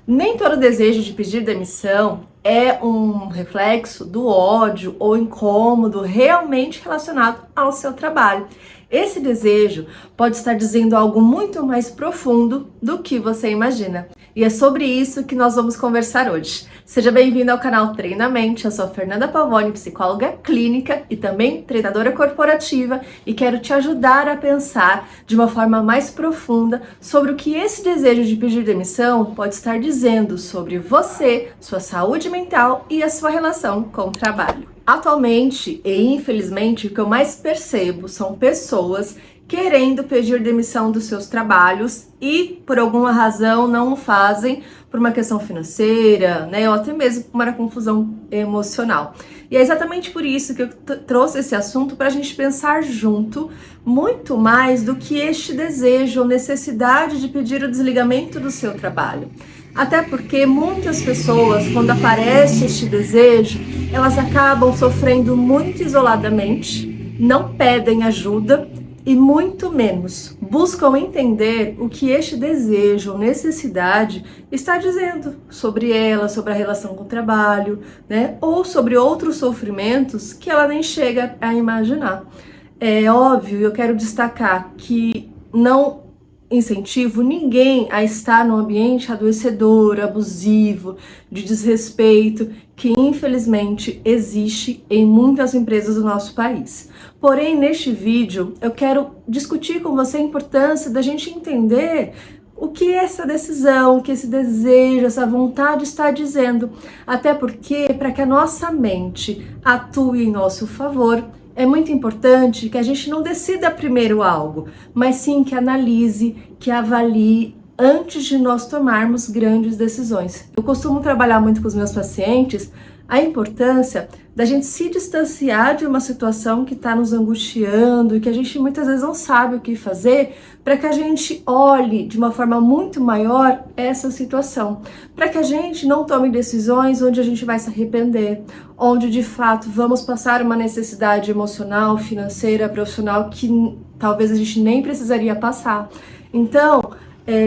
Nem todo desejo de pedir demissão é um reflexo do ódio ou incômodo realmente relacionado ao seu trabalho. Esse desejo pode estar dizendo algo muito mais profundo do que você imagina. E é sobre isso que nós vamos conversar hoje. Seja bem-vindo ao canal Treinamente. Eu sou Fernanda Pavoni, psicóloga clínica e também treinadora corporativa, e quero te ajudar a pensar de uma forma mais profunda sobre o que esse desejo de pedir demissão pode estar dizendo sobre você, sua saúde mental e a sua relação com o trabalho. Atualmente, e infelizmente, o que eu mais percebo são pessoas querendo pedir demissão dos seus trabalhos e, por alguma razão, não o fazem por uma questão financeira, né, ou até mesmo por uma confusão emocional. E é exatamente por isso que eu trouxe esse assunto para a gente pensar junto muito mais do que este desejo ou necessidade de pedir o desligamento do seu trabalho. Até porque muitas pessoas, quando aparece este desejo, elas acabam sofrendo muito isoladamente, não pedem ajuda e muito menos buscam entender o que este desejo ou necessidade está dizendo sobre ela, sobre a relação com o trabalho, né? Ou sobre outros sofrimentos que ela nem chega a imaginar. É óbvio, eu quero destacar que não incentivo ninguém a estar num ambiente adoecedor, abusivo, de desrespeito, que infelizmente existe em muitas empresas do nosso país. Porém, neste vídeo, eu quero discutir com você a importância da gente entender o que essa decisão, o que esse desejo, essa vontade está dizendo. Até porque, para que a nossa mente atue em nosso favor, é muito importante que a gente não decida primeiro algo, mas sim que analise, que avalie antes de nós tomarmos grandes decisões. Eu costumo trabalhar muito com os meus pacientes a importância da gente se distanciar de uma situação que está nos angustiando e que a gente muitas vezes não sabe o que fazer, para que a gente olhe de uma forma muito maior essa situação, para que a gente não tome decisões onde a gente vai se arrepender, onde de fato vamos passar uma necessidade emocional, financeira, profissional que talvez a gente nem precisaria passar. Então,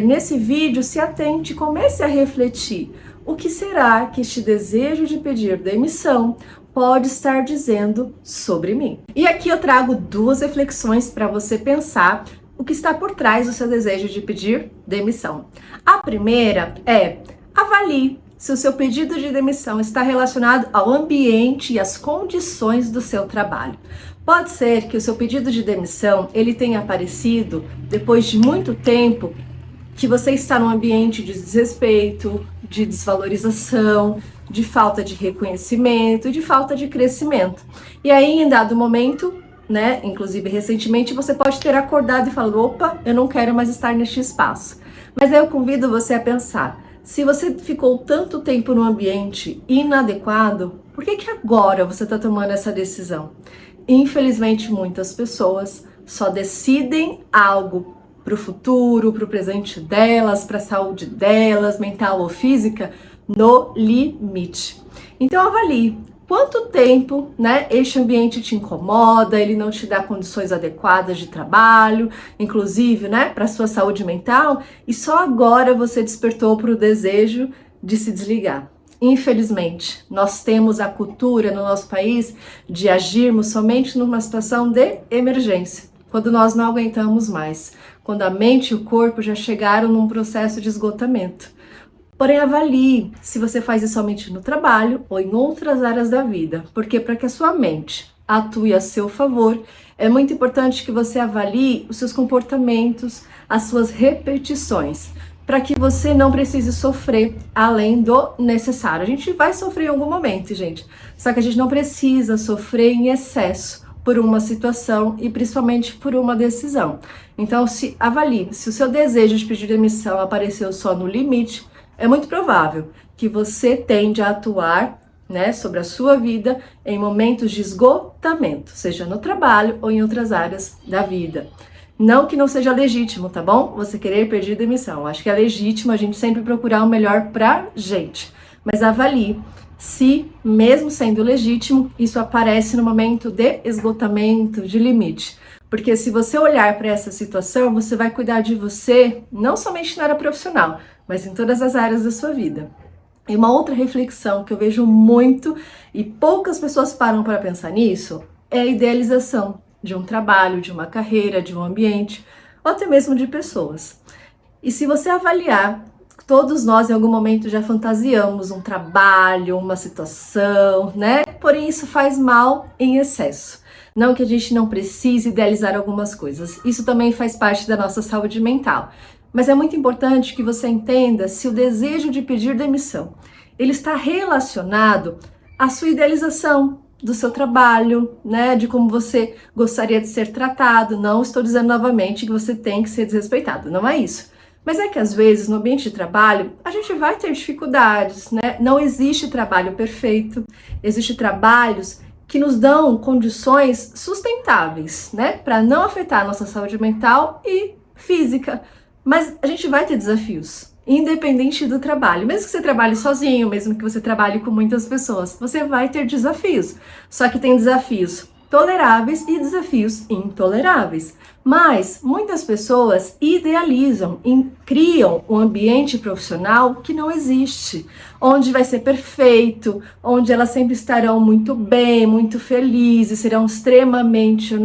nesse vídeo, se atente, comece a refletir. O que será que este desejo de pedir demissão pode estar dizendo sobre mim? E aqui eu trago duas reflexões para você pensar o que está por trás do seu desejo de pedir demissão. A primeira é: avalie se o seu pedido de demissão está relacionado ao ambiente e às condições do seu trabalho. Pode ser que o seu pedido de demissão ele tenha aparecido depois de muito tempo que você está num ambiente de desrespeito, de desvalorização, de falta de reconhecimento, de falta de crescimento. E aí, em dado momento, né, inclusive recentemente, você pode ter acordado e falado: opa, eu não quero mais estar neste espaço. Mas aí eu convido você a pensar: se você ficou tanto tempo num ambiente inadequado, por que agora você está tomando essa decisão? Infelizmente, muitas pessoas só decidem algo para o futuro, para o presente delas, para a saúde delas, mental ou física, no limite. Então avalie quanto tempo, né, este ambiente te incomoda, ele não te dá condições adequadas de trabalho, inclusive, né, para a sua saúde mental, e só agora você despertou para o desejo de se desligar. Infelizmente, nós temos a cultura no nosso país de agirmos somente numa situação de emergência, quando nós não aguentamos mais, quando a mente e o corpo já chegaram num processo de esgotamento. Porém, avalie se você faz isso somente no trabalho ou em outras áreas da vida, porque para que a sua mente atue a seu favor, é muito importante que você avalie os seus comportamentos, as suas repetições, para que você não precise sofrer além do necessário. A gente vai sofrer em algum momento, gente, só que a gente não precisa sofrer em excesso por uma situação e principalmente por uma decisão. Então, se avalie, se o seu desejo de pedir demissão apareceu só no limite, é muito provável que você tende a atuar, né, sobre a sua vida em momentos de esgotamento, seja no trabalho ou em outras áreas da vida. Não que não seja legítimo, tá bom? Você querer pedir demissão. Acho que é legítimo a gente sempre procurar o melhor pra gente. Mas avalie se, mesmo sendo legítimo, isso aparece no momento de esgotamento, de limite. Porque se você olhar para essa situação, você vai cuidar de você, não somente na área profissional, mas em todas as áreas da sua vida. E uma outra reflexão que eu vejo muito e poucas pessoas param para pensar nisso é a idealização de um trabalho, de uma carreira, de um ambiente ou até mesmo de pessoas. E se você avaliar, todos nós em algum momento já fantasiamos um trabalho, uma situação, né? Porém, isso faz mal em excesso. Não que a gente não precise idealizar algumas coisas. Isso também faz parte da nossa saúde mental. Mas é muito importante que você entenda se o desejo de pedir demissão, ele está relacionado à sua idealização do seu trabalho, né, de como você gostaria de ser tratado. Não estou dizendo novamente que você tem que ser desrespeitado, não é isso. Mas é que às vezes no ambiente de trabalho a gente vai ter dificuldades, né? Não existe trabalho perfeito, existem trabalhos que nos dão condições sustentáveis, né, para não afetar a nossa saúde mental e física. Mas a gente vai ter desafios, independente do trabalho. Mesmo que você trabalhe sozinho, mesmo que você trabalhe com muitas pessoas, você vai ter desafios. Só que tem desafios toleráveis e desafios intoleráveis. Mas muitas pessoas idealizam e criam um ambiente profissional que não existe, onde vai ser perfeito, onde elas sempre estarão muito bem, muito felizes, serão extremamente,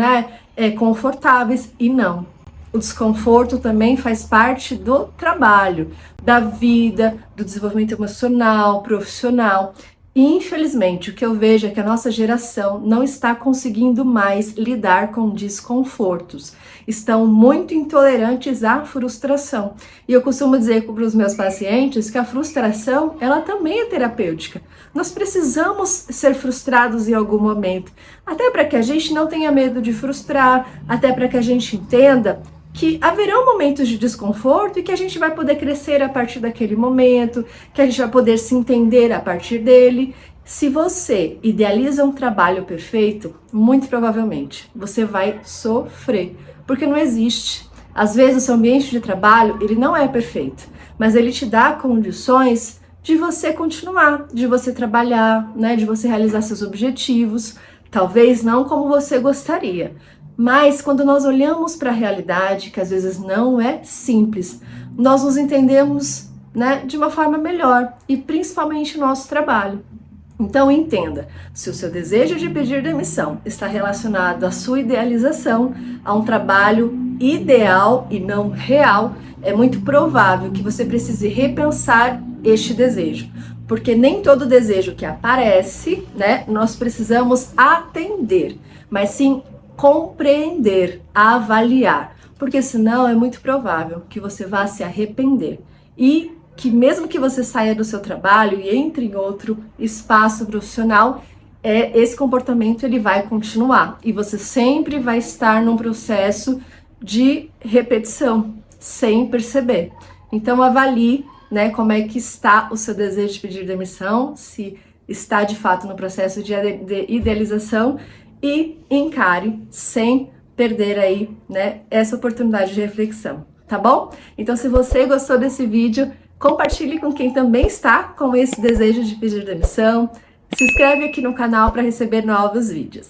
confortáveis, e não. O desconforto também faz parte do trabalho, da vida, do desenvolvimento emocional, profissional. E, infelizmente, o que eu vejo é que a nossa geração não está conseguindo mais lidar com desconfortos. Estão muito intolerantes à frustração. E eu costumo dizer para os meus pacientes que a frustração, ela também é terapêutica. Nós precisamos ser frustrados em algum momento, até para que a gente não tenha medo de frustrar, até para que a gente entenda que haverão momentos de desconforto e que a gente vai poder crescer a partir daquele momento, que a gente vai poder se entender a partir dele. Se você idealiza um trabalho perfeito, muito provavelmente você vai sofrer, porque não existe. Às vezes o seu ambiente de trabalho, ele não é perfeito, mas ele te dá condições de você continuar, de você trabalhar, né, de você realizar seus objetivos, talvez não como você gostaria. Mas quando nós olhamos para a realidade, que às vezes não é simples, nós nos entendemos, né, de uma forma melhor, e principalmente no nosso trabalho. Então entenda, se o seu desejo de pedir demissão está relacionado à sua idealização, a um trabalho ideal e não real, é muito provável que você precise repensar este desejo. Porque nem todo desejo que aparece, né, nós precisamos atender, mas sim compreender, avaliar, porque senão é muito provável que você vá se arrepender e que mesmo que você saia do seu trabalho e entre em outro espaço profissional, esse comportamento ele vai continuar e você sempre vai estar num processo de repetição, sem perceber. Então avalie, né, como é que está o seu desejo de pedir demissão, se está de fato no processo de idealização, e encare sem perder aí, né, essa oportunidade de reflexão, tá bom? Então, se você gostou desse vídeo, compartilhe com quem também está com esse desejo de pedir demissão. Se inscreve aqui no canal para receber novos vídeos.